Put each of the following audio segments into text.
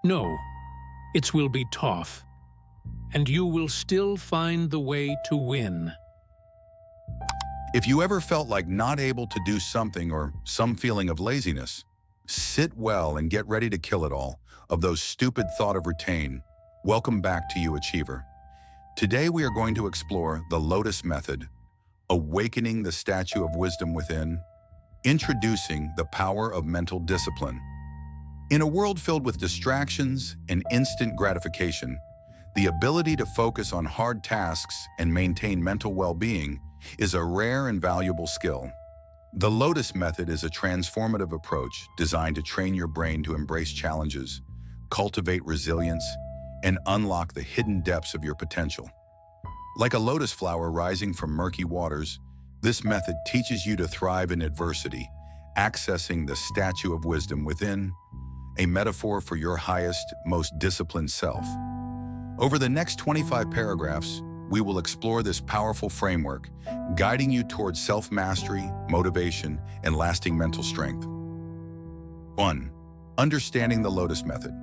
No, it will be tough, and you will still find the way to win. If you ever felt like not able to do something or some feeling of laziness, sit well and get ready to kill it all of those stupid thought of retain. Welcome back to you, Achiever. Today we are going to explore the Lotus method, awakening the statue of wisdom within, introducing the power of mental discipline. In a world filled with distractions and instant gratification, the ability to focus on hard tasks and maintain mental well-being is a rare and valuable skill. The Lotus method is a transformative approach designed to train your brain to embrace challenges, cultivate resilience, and unlock the hidden depths of your potential. Like a lotus flower rising from murky waters, this method teaches you to thrive in adversity, accessing the statue of wisdom within, a metaphor for your highest, most disciplined self. Over the next 25 paragraphs, we will explore this powerful framework, guiding you towards self-mastery, motivation, and lasting mental strength. 1. Understanding the Lotus method.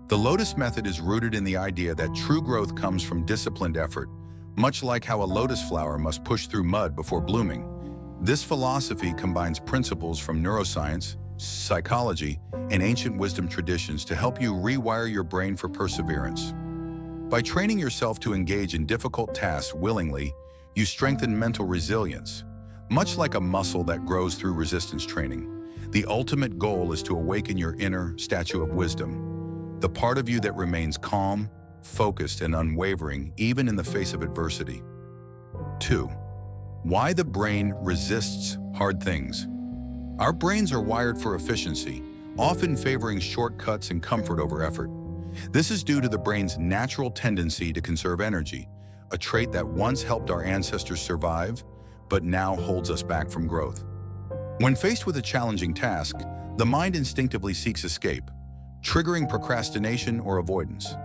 The Lotus method is rooted in the idea that true growth comes from disciplined effort, much like how a lotus flower must push through mud before blooming. This philosophy combines principles from neuroscience, psychology, and ancient wisdom traditions to help you rewire your brain for perseverance. By training yourself to engage in difficult tasks willingly, you strengthen mental resilience. Much like a muscle that grows through resistance training, the ultimate goal is to awaken your inner statue of wisdom, the part of you that remains calm, focused, and unwavering even in the face of adversity. 2. Why the brain resists hard things. Our brains are wired for efficiency, often favoring shortcuts and comfort over effort. This is due to the brain's natural tendency to conserve energy, a trait that once helped our ancestors survive, but now holds us back from growth. When faced with a challenging task, the mind instinctively seeks escape, triggering procrastination or avoidance.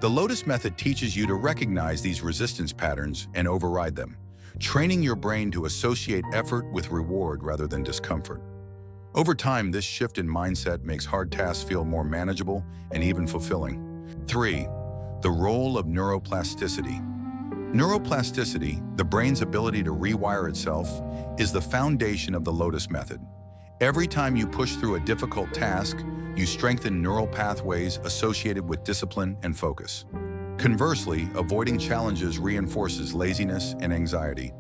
The Lotus method teaches you to recognize these resistance patterns and override them, training your brain to associate effort with reward rather than discomfort. Over time, this shift in mindset makes hard tasks feel more manageable and even fulfilling. 3. The role of neuroplasticity. Neuroplasticity, the brain's ability to rewire itself, is the foundation of the Lotus method. Every time you push through a difficult task, you strengthen neural pathways associated with discipline and focus. Conversely, avoiding challenges reinforces laziness and anxiety.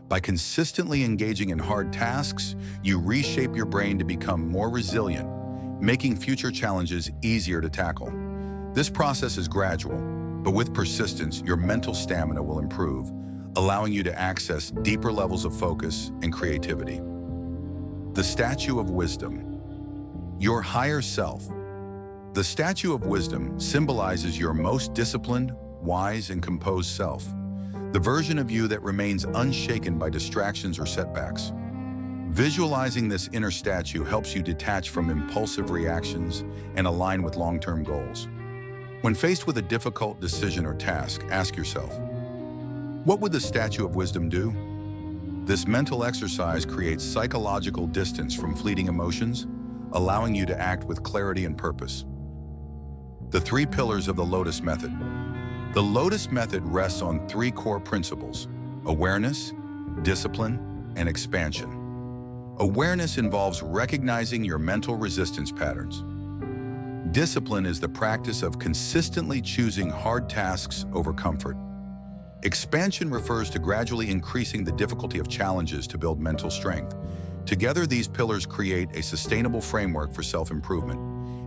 By consistently engaging in hard tasks, you reshape your brain to become more resilient, making future challenges easier to tackle. This process is gradual, but with persistence, your mental stamina will improve, allowing you to access deeper levels of focus and creativity. The statue of wisdom. Your higher self. The statue of wisdom symbolizes your most disciplined, wise, and composed self, the version of you that remains unshaken by distractions or setbacks. Visualizing this inner statue helps you detach from impulsive reactions and align with long-term goals. When faced with a difficult decision or task, ask yourself, what would the statue of wisdom do? This mental exercise creates psychological distance from fleeting emotions, allowing you to act with clarity and purpose. The 3 pillars of the Lotus method. The Lotus method rests on 3 core principles: awareness, discipline, and expansion. Awareness involves recognizing your mental resistance patterns. Discipline is the practice of consistently choosing hard tasks over comfort. Expansion refers to gradually increasing the difficulty of challenges to build mental strength. Together, these pillars create a sustainable framework for self-improvement,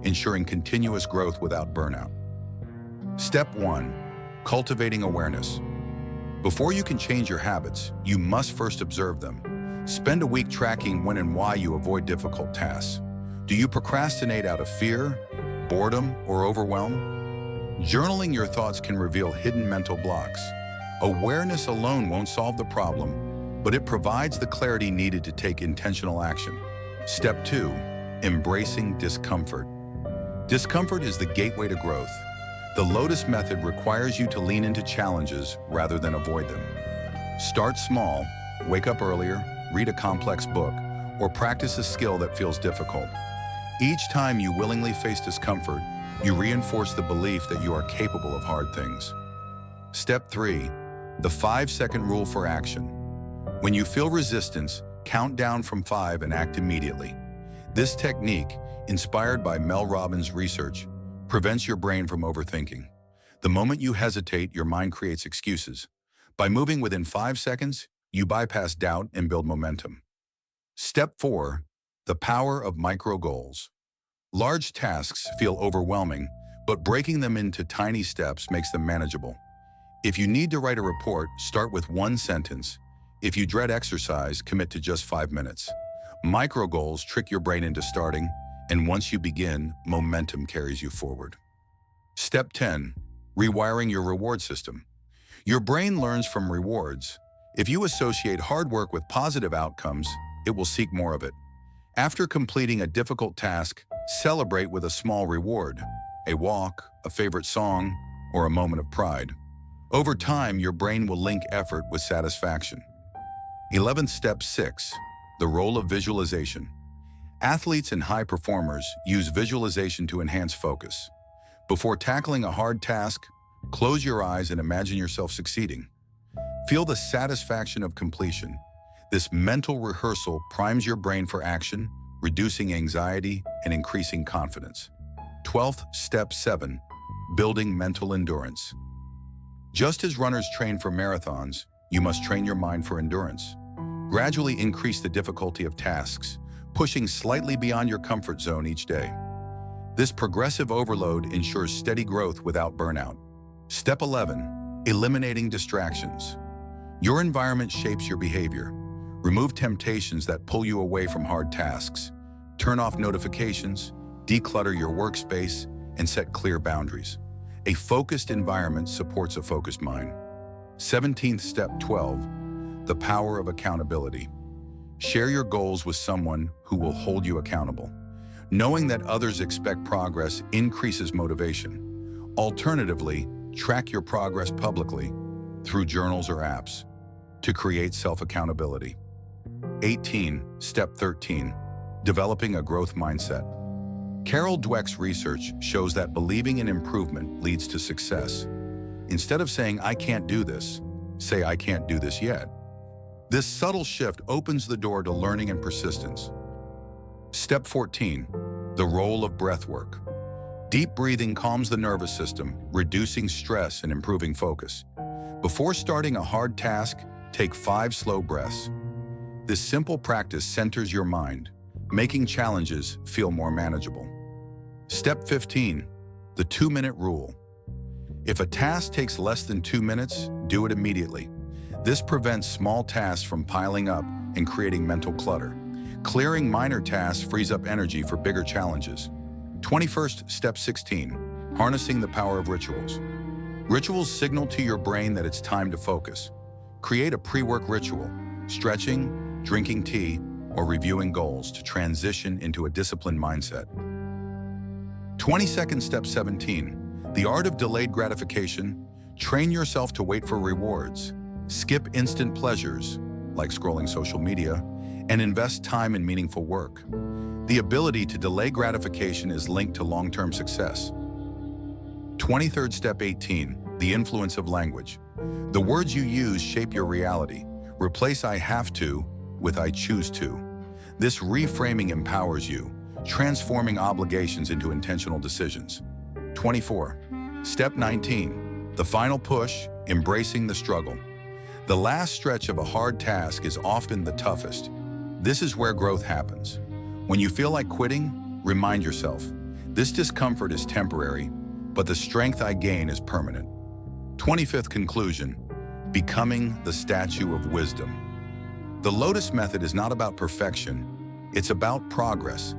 ensuring continuous growth without burnout. Step 1. Cultivating awareness. Before you can change your habits, you must first observe them. Spend a week tracking when and why you avoid difficult tasks. Do you procrastinate out of fear, boredom, or overwhelm? Journaling your thoughts can reveal hidden mental blocks. Awareness alone won't solve the problem, but it provides the clarity needed to take intentional action. Step 2. Embracing discomfort. Discomfort is the gateway to growth. The Lotus method requires you to lean into challenges rather than avoid them. Start small, wake up earlier, read a complex book, or practice a skill that feels difficult. Each time you willingly face discomfort, You reinforce the belief that you are capable of hard things. Step 3. The 5-second rule for action. When you feel resistance, count down from 5 and act immediately. This technique, inspired by Mel Robbins' research, prevents your brain from overthinking. The moment you hesitate, your mind creates excuses. By moving within 5 seconds, you bypass doubt and build momentum. Step 4. The power of micro goals. Large tasks feel overwhelming, but breaking them into tiny steps makes them manageable. If you need to write a report, start with 1 sentence. If you dread exercise, commit to just 5 minutes. Micro goals trick your brain into starting, and once you begin, momentum carries you forward. Step 10. Rewiring your reward system. Your brain learns from rewards. If you associate hard work with positive outcomes, it will seek more of it. After completing a difficult task, celebrate with a small reward, a walk, a favorite song, or a moment of pride. Over time, your brain will link effort with satisfaction. 11th step 6. The role of visualization. Athletes and high performers use visualization to enhance focus. Before tackling a hard task, close your eyes and imagine yourself succeeding. Feel the satisfaction of completion. This mental rehearsal primes your brain for action, reducing anxiety and increasing confidence. 12th step 7. Building mental endurance. Just as runners train for marathons, you must train your mind for endurance. Gradually increase the difficulty of tasks, pushing slightly beyond your comfort zone each day. This progressive overload ensures steady growth without burnout. Step 11. Eliminating distractions. Your environment shapes your behavior. Remove temptations that pull you away from hard tasks. Turn off notifications, declutter your workspace, and set clear boundaries. A focused environment supports a focused mind. 17th step 12. The power of accountability. Share your goals with someone who will hold you accountable. Knowing that others expect progress increases motivation. Alternatively, track your progress publicly through journals or apps to create self-accountability. 18. Step 13. Developing a growth mindset. Carol Dweck's research shows that believing in improvement leads to success. Instead of saying, "I can't do this," say, "I can't do this yet." This subtle shift opens the door to learning and persistence. Step 14. The role of breath work. Deep breathing calms the nervous system, reducing stress and improving focus. Before starting a hard task, take 5 slow breaths. This simple practice centers your mind, making challenges feel more manageable. Step 15. The 2-minute rule. If a task takes less than 2 minutes, do it immediately. This prevents small tasks from piling up and creating mental clutter. Clearing minor tasks frees up energy for bigger challenges. 21st, step 16, harnessing the power of rituals. Rituals signal to your brain that it's time to focus. Create a pre-work ritual, stretching, drinking tea, or reviewing goals to transition into a disciplined mindset. 22nd, step 17, the art of delayed gratification. Train yourself to wait for rewards. Skip instant pleasures, like scrolling social media, and invest time in meaningful work. The ability to delay gratification is linked to long-term success. 23rd, step 18, the influence of language. The words you use shape your reality. Replace "I have to" with "I choose to." This reframing empowers you, transforming obligations into intentional decisions. 24. Step 19, the final push, embracing the struggle. The last stretch of a hard task is often the toughest. This is where growth happens. When you feel like quitting, remind yourself, this discomfort is temporary, but the strength I gain is permanent. 25th conclusion, becoming the statue of wisdom. The Lotus method is not about perfection, it's about progress.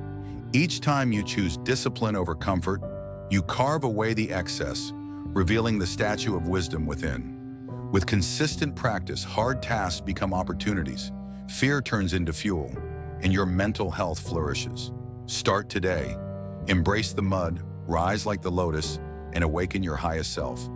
Each time you choose discipline over comfort, you carve away the excess, revealing the statue of wisdom within. With consistent practice, hard tasks become opportunities, fear turns into fuel, and your mental health flourishes. Start today. Embrace the mud, rise like the lotus, and awaken your highest self.